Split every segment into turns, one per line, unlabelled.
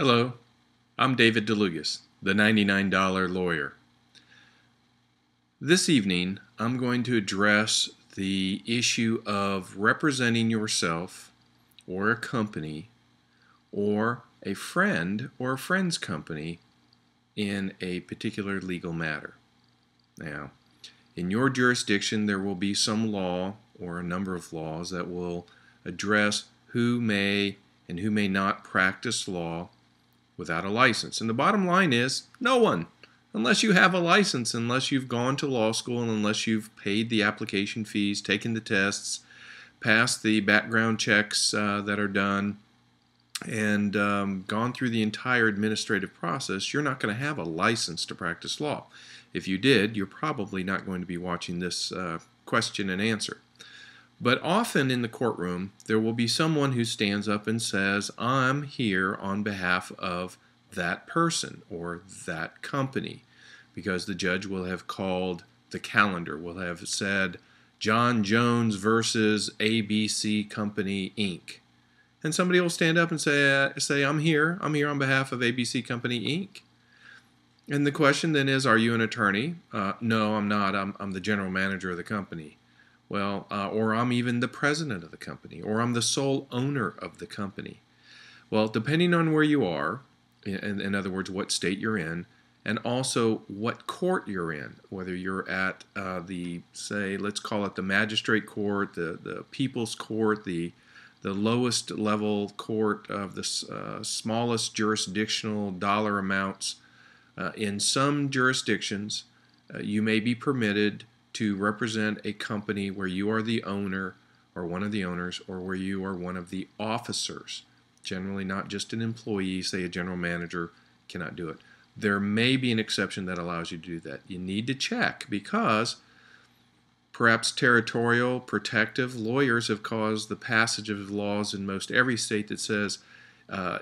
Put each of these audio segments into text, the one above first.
Hello, I'm David DeLugas, the $99 lawyer. This evening, I'm going to address the issue of representing yourself or a company or a friend or a friend's company in a particular legal matter. Now, in your jurisdiction, there will be some law or a number of laws that will address who may and who may not practice law without a license. And the bottom line is no one, unless you have a license, unless you've gone to law school, and unless you've paid the application fees, taken the tests, passed the background checks that are done, and gone through the entire administrative process, you're not going to have a license to practice law. If you did, you're probably not going to be watching this question and answer. But often in the courtroom, there will be someone who stands up and says, I'm here on behalf of that person or that company, because the judge will have called the calendar, will have said, John Jones versus ABC Company, Inc. And somebody will stand up and say I'm here on behalf of ABC Company, Inc. And the question then is, are you an attorney? No, I'm not. I'm the general manager of the company. Well, or I'm even the president of the company, or I'm the sole owner of the company. Well, depending on where you are, in other words, what state you're in, and also what court you're in, whether you're at let's call it the magistrate court, the people's court, the lowest level court of the smallest jurisdictional dollar amounts. In some jurisdictions, you may be permitted to represent a company where you are the owner or one of the owners, or where you are one of the officers. Generally not just an employee, say a general manager cannot do it. There may be an exception that allows you to do that. You need to check, because perhaps territorial protective lawyers have caused the passage of laws in most every state that says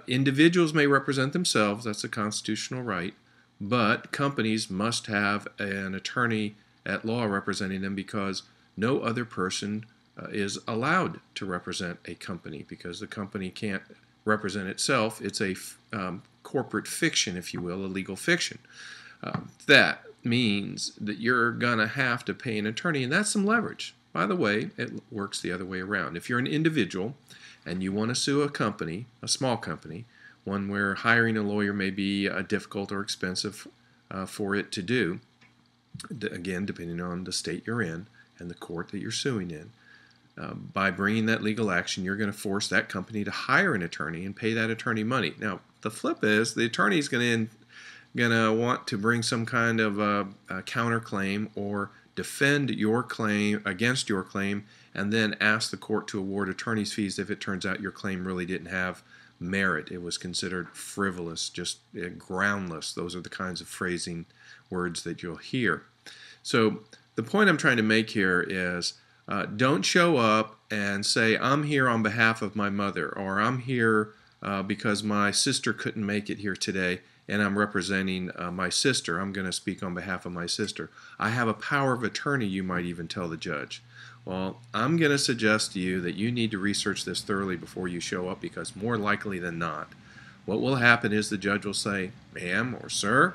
individuals may represent themselves, that's a constitutional right, but companies must have an attorney at law representing them, because no other person is allowed to represent a company, because the company can't represent itself. It's a corporate fiction, if you will, a legal fiction. That means that you're going to have to pay an attorney, and that's some leverage. By the way, it works the other way around. If you're an individual and you want to sue a company, a small company, one where hiring a lawyer may be difficult or expensive for it to do, again, depending on the state you're in and the court that you're suing in, by bringing that legal action, you're going to force that company to hire an attorney and pay that attorney money. Now, the flip is the attorney is going to want to bring some kind of a counterclaim or defend your claim against your claim, and then ask the court to award attorney's fees if it turns out your claim really didn't have merit. It was considered frivolous, just groundless. Those are the kinds of phrasing words that you'll hear. So the point I'm trying to make here is don't show up and say, I'm here on behalf of my mother, or I'm here because my sister couldn't make it here today and I'm representing my sister. I'm going to speak on behalf of my sister. I have a power of attorney, you might even tell the judge. Well, I'm going to suggest to you that you need to research this thoroughly before you show up, because more likely than not, what will happen is the judge will say, ma'am or sir,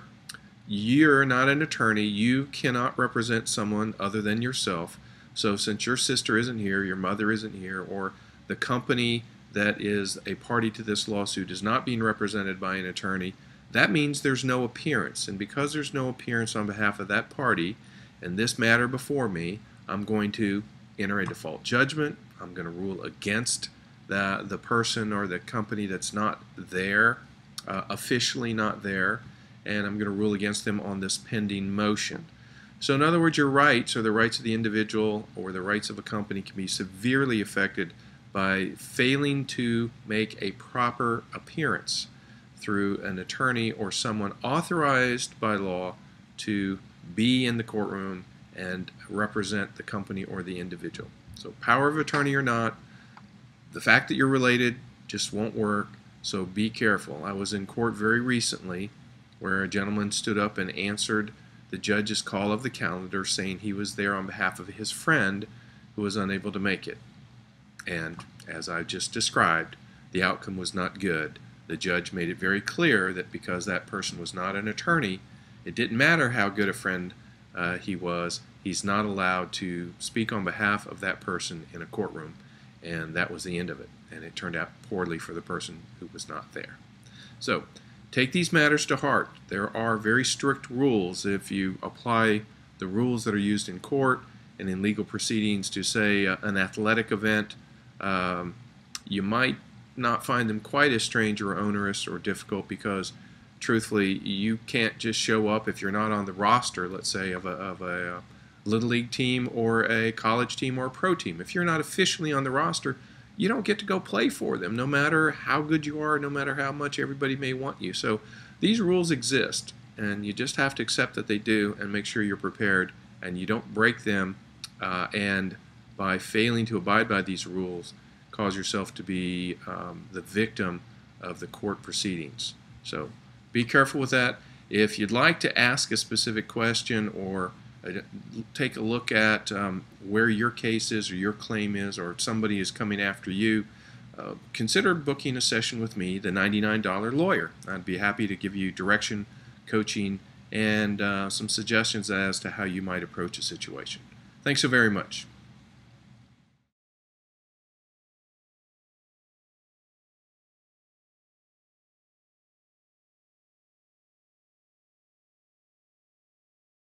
you're not an attorney. You cannot represent someone other than yourself. So since your sister isn't here, your mother isn't here, or the company that is a party to this lawsuit is not being represented by an attorney, that means there's no appearance. And because there's no appearance on behalf of that party in this matter before me, I'm going to enter a default judgment. I'm going to rule against the person or the company that's not there, officially not there, and I'm going to rule against them on this pending motion. So in other words, your rights, or the rights of the individual or the rights of a company, can be severely affected by failing to make a proper appearance through an attorney or someone authorized by law to be in the courtroom and represent the company or the individual. So power of attorney or not, the fact that you're related just won't work, so be careful. I was in court very recently where a gentleman stood up and answered the judge's call of the calendar, saying he was there on behalf of his friend who was unable to make it. And as I just described, the outcome was not good. the judge made it very clear that because that person was not an attorney, it didn't matter how good a friend he was, he's not allowed to speak on behalf of that person in a courtroom. And that was the end of it. And it turned out poorly for the person who was not there. So take these matters to heart. There are very strict rules. If you apply the rules that are used in court and in legal proceedings to, say, an athletic event, you might not find them quite as strange or onerous or difficult because, truthfully, you can't just show up if you're not on the roster, let's say, of a Little League team or a college team or a pro team. If you're not officially on the roster, you don't get to go play for them, no matter how good you are, no matter how much everybody may want you. So these rules exist, and you just have to accept that they do and make sure you're prepared and you don't break them, and by failing to abide by these rules, cause yourself to be the victim of the court proceedings. So be careful with that. If you'd like to ask a specific question or take a look at where your case is or your claim is, or somebody is coming after you, consider booking a session with me, the $99 Lawyer. I'd be happy to give you direction, coaching, and some suggestions as to how you might approach a situation. Thanks so very much.